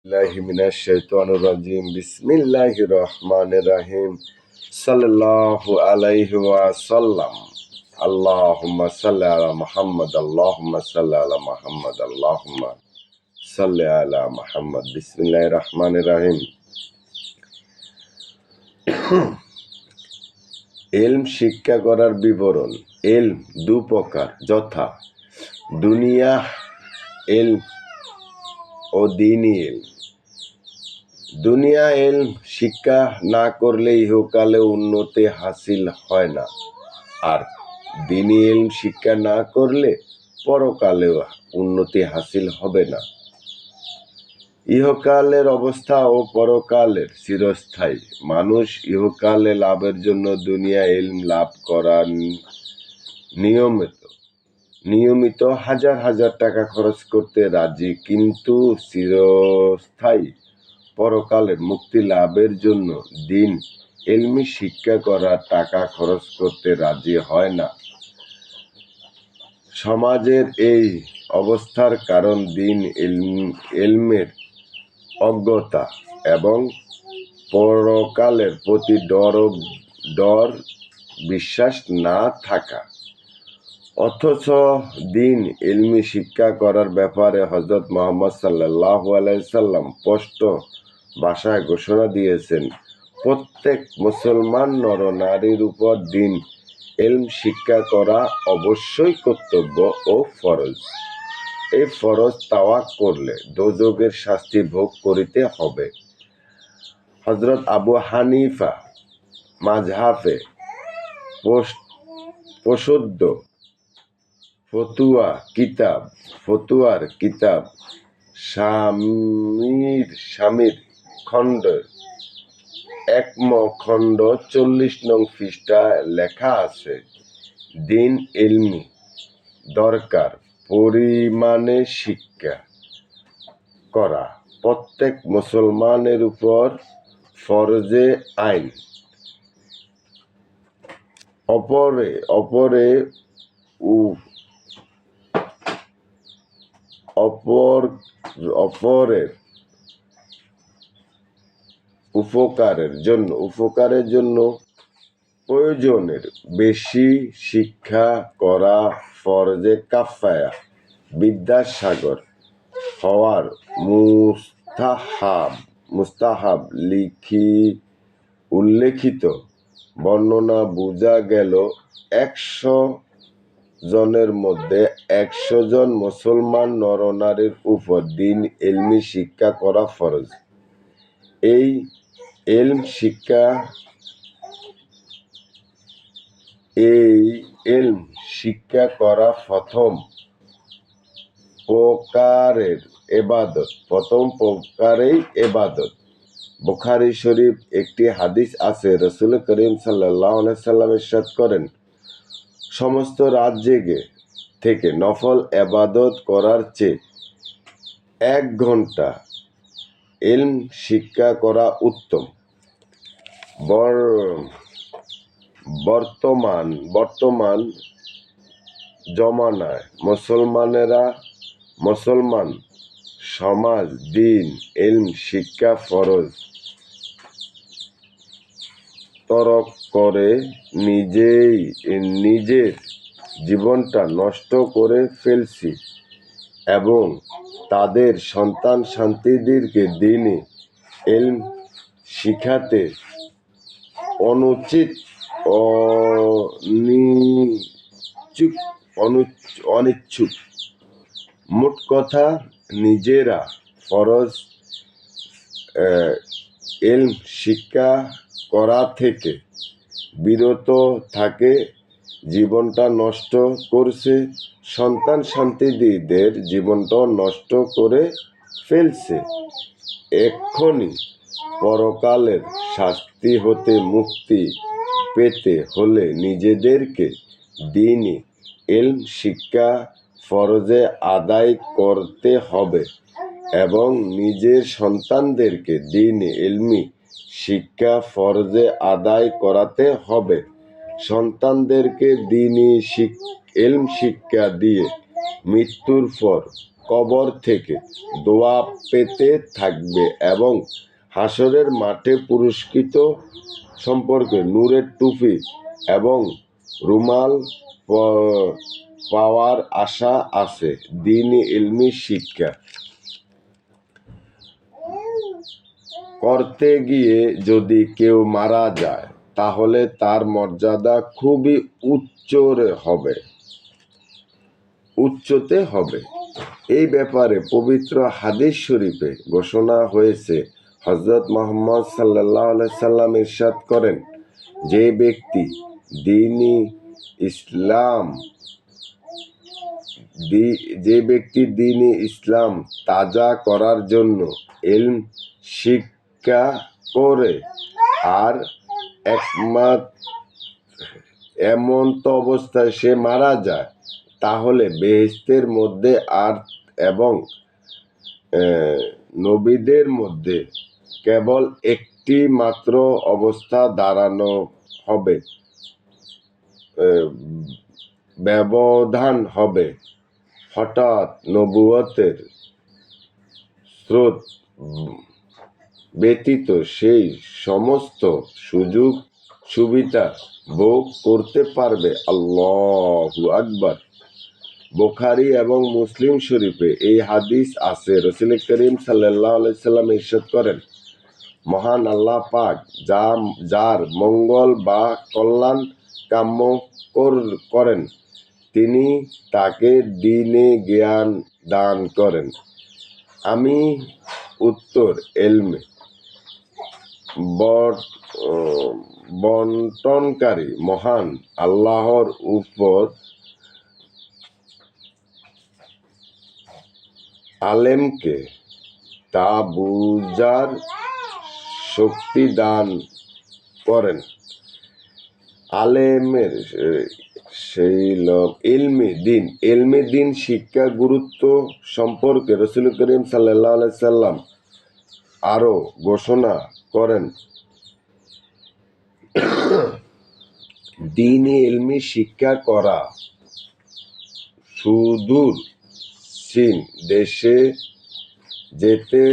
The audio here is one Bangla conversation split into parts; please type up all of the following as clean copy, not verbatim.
बिस्मिल्लाहि मिनश शैतानिर रजीम बिस्मिल्लाहिर रहमानिर रहीम सल्लल्लाहु अलैहि वसल्लम अल्लाहुम्मा सल्लि अला मुहम्मद अल्लाहुम्मा सल्लि अला मुहम्मद अल्लाहुम्मा सल्लि अला मुहम्मद बिस्मिल्लाहिर रहमानिर रहीम। ইলম শিক্ষা করার বিবরণ। ইলম দু প্রকার, যথা দুনিয়া ইলম ও দ্বীনি ইলম। দুনিয়া ইলম শিক্ষা না করলে ইহকালে উন্নতি হাসিল হয় না, আর দ্বীনি ইলম শিক্ষা না করলে পরকালেও উন্নতি হাসিল হবে না। ইহকালের অবস্থা ও পরকালের চিরস্থায়ী। মানুষ ইহকালে লাভের জন্য দুনিয়া ইলম লাভ করার নিয়মিত হাজার হাজার টাকা খরচ করতে রাজি, কিন্তু চিরস্থায়ী পরকালের মুক্তি লাভের জন্য দ্বীন ইলমি শিক্ষা করার টাকা খরচ করতে রাজি হয় না। সমাজের এই অবস্থার কারণ দ্বীন ইলমের অজ্ঞতা এবং পরকালের প্রতি ডর বিশ্বাস না থাকা। অথচ দ্বীন ইলমি শিক্ষা করার ব্যাপারে হযরত মুহাম্মদ সাল্লাল্লাহু আলাইহি সাল্লাম স্পষ্ট ভাষায় ঘোষণা দিয়েছেন, প্রত্যেক মুসলমান নর-নারীর উপর দ্বীন ইলম শিক্ষা করা অবশ্যই কর্তব্য ও ফরজ। এই ফরজ তাওয়াক করলে দোজখের শাস্তি ভোগ করিতে হবে। হযরত আবু হানিফা মাযহাবে প্রসিদ্ধ ফতুয়ার কিতাব শামির খণ্ডের 1 খণ্ড 40 নং পৃষ্ঠায় লেখা আছে, দ্বীন ইলমি দরকার পরিমাণে শিক্ষা করা প্রত্যেক মুসলমানের উপর ফরজে আইন। অপরের উপকারের জন্য প্রয়োজনের বেশি শিক্ষা করা ফরজে কিফায়া। বিদ্যাসাগর হওয়ার মুস্তাহাব উল্লেখিত বর্ণনা বোঝা গেল 100 জনের মধ্যে 100 জন মুসলমান নর-নারীর উপর দ্বীন ইলমি শিক্ষা করা ফরজ। এই ইলম শিক্ষা করা প্রথম প্রকারেই ইবাদত। বুখারী শরীফ একটি হাদিস আছে, রাসূল করিম সাল্লাল্লাহু আলাইহি সাল্লাম ইরশাদ করেন, সমস্ত রাত জেগে থেকে নফল ইবাদত করার চেয়ে 1 ঘন্টা ইলম শিক্ষা করা উত্তম। বর্তমান জমানায় মুসলমান সমাজ দ্বীন ইলম শিক্ষা ফরজ তরক করে নিজের জীবনটা নষ্ট করে ফেলছে এবং তাদের সন্তান সন্ততিদেরকে দ্বীন ইলম শিখাতে অনিচ্ছুক। মোট কথা, নিজেরা ফরজ ইলম শিক্ষা করা থেকে বিরত থাকে, জীবনটা নষ্ট করছে, সন্তান সন্ততিদের জীবনটাও নষ্ট করে ফেলছে। এক্ষুনি পরকালের শাস্তি হতে মুক্তি পেতে হলে নিজেদেরকে দ্বীন ইলম শিক্ষা ফরজে আদায় করতে হবে এবং নিজের সন্তানদেরকে দ্বীন ইলমি শিক্ষা ফরজে আদায় করাতে হবে। সন্তানদেরকে দ্বীন ইলম শিক্ষা দিয়ে মৃত্যুর পর কবর থেকে দোয়া পেতে থাকবে এবং হাসরের মাঠে পুরস্কৃত সম্পর্কে নূরের টুপি এবং রুমাল পাওয়ার আশা আছে। দ্বীনি ইলমি শিক্ষা করতে গিয়ে যদি কেউ মারা যায় তাহলে তার মর্যাদা খুবই উচ্চতে হবে। এই ব্যাপারে পবিত্র হাদিস শরীফে ঘোষণা হয়েছে। হযরত মুহাম্মদ সাল্লাল্লাহু আলাইহি সাল্লাম ইরশাদ করেন, যে ব্যক্তি দ্বীনি ইসলাম তাজা করার জন্য ইলম শিক্ষা করে আর এমন্ত অবস্থায় সে মারা যায় তাহলে বেহেশতের মধ্যে এবং নবীদের মধ্যে কেবল একটি মাত্র অবস্থা দাঁড়ানো হবে, ব্যবধান হবে। হঠাৎ নবুয়তের স্রোত ব্যতীত সেই সমস্ত সুযোগ সুবিধা ভোগ করতে পারবে। আল্লাহু আকবার। বুখারী এবং মুসলিম শরীফে এই হাদিস আছে। রাসূল করিম সাল্লাল্লাহু আলাইহি সাল্লাম ইরশাদ করেন, মহান আল্লাহ পাক যার মঙ্গল বা কল্যাণ কাম্য করেন তিনি তাকে দ্বীনে জ্ঞান দান করেন। আমি উত্তর এলমে বন্টনকারী মহান আল্লাহর উপর আলেমকে তা বুঝার শক্তি দান করেন। আলেমের ইলমে দ্বীন শিক্ষার গুরুত্ব সম্পর্কে রাসূল করিম সাল্লাল্লাহু আলাইহি সাল্লাম আরো ঘোষণা করেন, দ্বীনি ইলমি শিক্ষা করা সুদূর চীন দেশে যেতে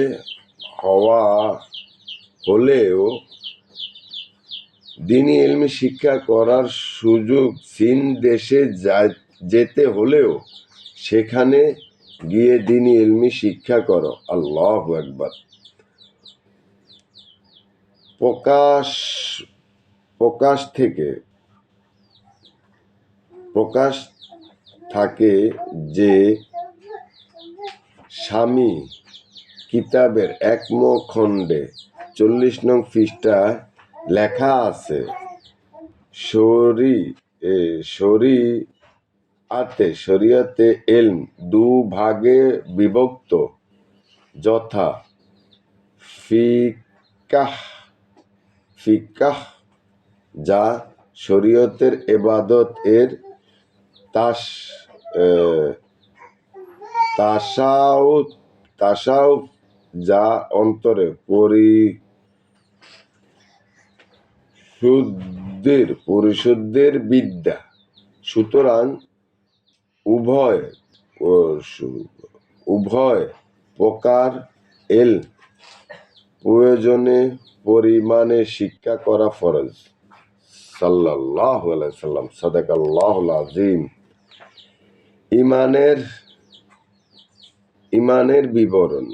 হলেও দ্বীনি ইলমি শিক্ষা করার সুযোগ চীন দেশে যেতে হলেও সেখানে গিয়ে দ্বীনি ইলমি শিক্ষা করো। আল্লাহু আকবার। প্রকাশ থাকে যে স্বামী কিতাবের ১ খণ্ডে ৪০ নং পৃষ্ঠায় লেখা আছে, শরীয়তে ইলম দুভাগে বিভক্ত, যথা ফিকহ যা শরীয়তের ইবাদত এর, তাসাউফ যা অন্তরে পরিশুদ্ধির বিদ্যা। সুতরাং উভয় প্রকার ইলম প্রয়োজনে পরিমাণে শিক্ষা করা ফরজ। সাল্লাল্লাহু আলাইহি সাল্লাম। সাদাকাল্লাহুল আযীম। ঈমানের বিবরণ।